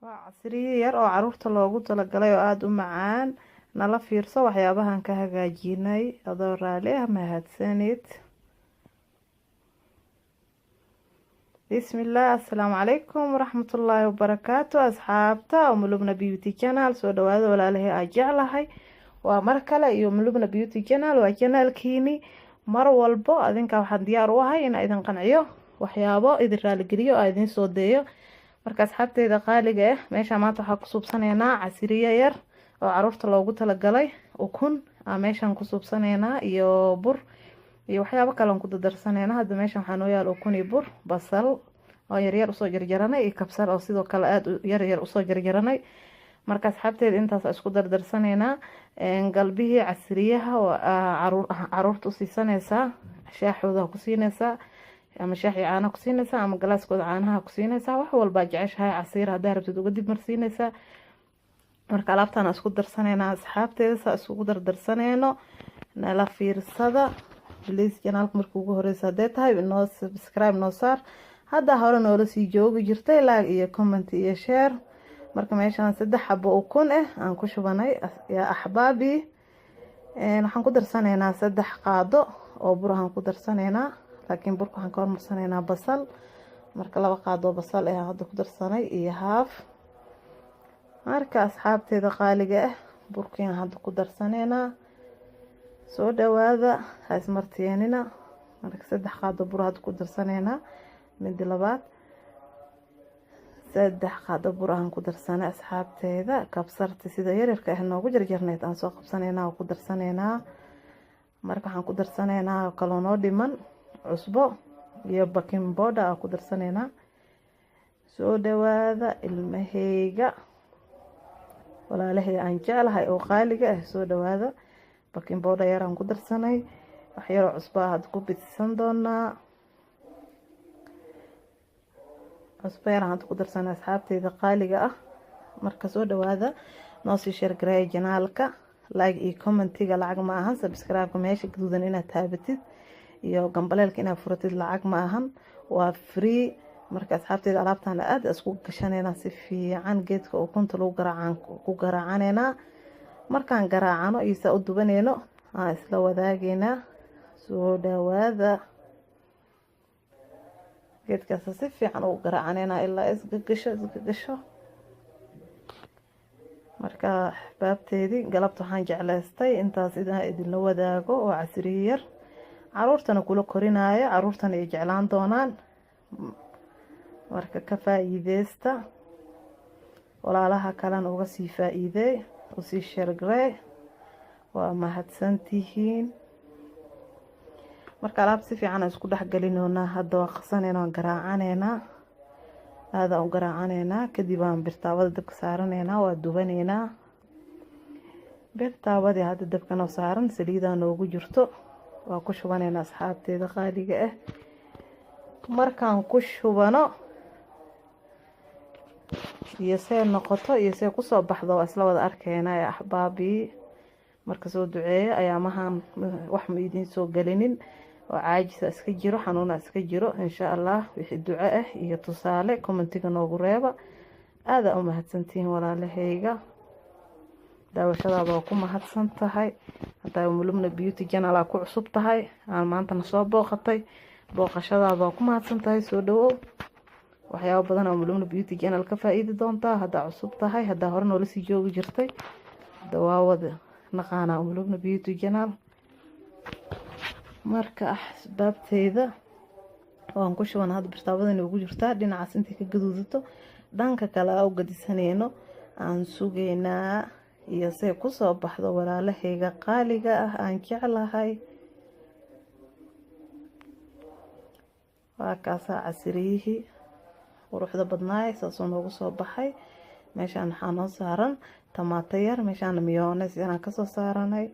waa casriye yar oo caruurta loogu talagalay oo aada u macaan. nala fiirso waxyaabahan ka hagaajinay adoo raali ah. mahadsanid. bismillaah. assalaamu calaykum waraxmatullaahi wabarakaatu. asxaabta umulubna beauty channel soo dhawaada walaalahey aa jeclahay. waa mar kale iyo umulubna beauty channel. waa janaalkiini mar walbo adinka waxaan diyaar u ahay inaan idin qanciyo waxyaabo idin raaligeliyo aa idin soo deeyo. marka asxaabteyda qaaliga ah meesha maanta waxaa ku suubsaneynaa casriye yar oo caruurta loogu talagalay. ukun aa meeshan ku suubsaneynaa iyo bur iyo waxyaabo kale aan ku dardarsaneynaa. hadda meeshan waxaa noo yaal ukun iyo bur, basal oo yaryar usoo jarjaranay iyo kabsar oo sidoo kale aada yaryar usoo jarjaranay. marka asxaabteeda intaas isku dardarsaneynaa. galbihii casriyaha oo caruurta u siisanaysaa. shaaxooda ku siinaysaa ama shaaxi caana ku siinaysaa ama galaaskooda caanaha ku siinaysaa. wax walba jeceshahay casiir haddaa rabtid uga dib marsiinaysaa. marka alaabtaan isku darsaneynaa asxaabteeda saa isugu dardarsaneyno. nala fiirsada please janaalka markii ugu horeysa hadday tahay inoo subscribe noo saar. hadda hore noola sii joogi jirtay like iyo comment iyo share. marka meeshaan 3 xabo ukun ah aan ku shubanay yaa axbaabi. waxaan ku darsaneynaa 3 qaado oo bur aan ku darsaneynaa. laakiin burka waxaan ka hormarsaneynaa basal. marka 2 qaado basal ah hadda ku darsanay iyo haaf. marka asxaabteeda qaaliga ah burkiin hadda ku darsaneynaa. soo dhawaada ha ismartiyeenina. marka 3 qaado bur hadda ku darsaneynaa. mid labaad 3 qaado bur aan ku darsanay asxaabteeda. kabsarta sida yaryarka ah noogu jarjarneed aan soo qabsaneynaa oo ku darsaneynaa. marka waxaan ku darsaneynaa kaloo noo dhiman cusbo iyo baking powder aan ku darsaneynaa. soo dhawaada ilmaheyga walaalahey aan jeclahay oo qaaliga ah soo dhawaada. baking powder yar aan ku darsanay. wax yaroo cusbo ah hadda ku bidsan doonaa. cusbo yar aan hadda ku darsanay asxaabteyda qaaliga ah. marka soo dhawaada noo sii share gareey janaalka. like iyo commentiga lacag ma ahan. subscribe-ka meesha gaduudan inaad taabatid iyo gambaleelka inaad furatid lacag ma ahan, waa free. marka asxaabteyda alaabtaan aad isku gashaneynaa si fiican. geedka ukunta lagu ku garaacaneynaa. markaan garaacano iyo saa u dubaneyno aan isla wadaageynaa. soo dhawaada geedkaas si fiican ugu garaacaneynaa ilaa isgagasho. marka axbaabteedii galabta waxaan jeclaystay intaas inaan idinla wadaago oo casriye yar caruurtana kula korinaayo. caruurtana ay jeclaan doonaan. marka ka faa'iideysta. walaalaha kalena uga sii faa'iideey u sii shargarey. waa mahadsantihiin. marka alaab si fiican isku dhexgelinoonaa. hadda waa qasaneynaa waan garaacaneynaa. aada u garaacaneynaa. kadib aan birtaawada dabka saaraneynaa. waa dubaneynaa. birtaawadii hadda dabka noo saaran saliidaa noogu jirto. waa ku shubaneynaa asxaabteeda qaaliga ah. markaan ku shubano iyo see noqoto iyo see kusoo baxdo waa isla wada arkeynaa ee axbaabii. marka soo duceeya ayaamahan wax ma idiin soo gelinin oo caajisa iska jiro, xanuuna iska jiro. insha allah wixii duco ah iyo tusaale commentiga noogu reeba. aada u mahadsantihiin walaalaheyga. daawashadaada waa ku mahadsan tahay. haddaa umulubna beauty channel aa ku cusub tahay aan maantana soo booqatay booqashadaada waa ku mahadsan tahay. soo dhawow. waxyaabo badan oo umulubna beauty channel ka faa'iidi doontaa haddaa cusub tahay. haddaa hore noola sii joogi jirtay dawaawada naqaanaa umulubna beauty channel. marka asbaabteyda waan ku shuban hadda birtaawadani ugu jirtaa. dhinacaas intii ka gaduudato dhanka kale aa u gadisaneyno aan sugeynaa iyo see kusoo baxdo walaalaheyga qaaliga ah aan jeclahay. waa kaasaa casriyihii quruxda badnaay saasoo noogu soo baxay. meeshaan waxaa noo saaran tamaato yar. meeshaan miyones inaan kasoo saaranay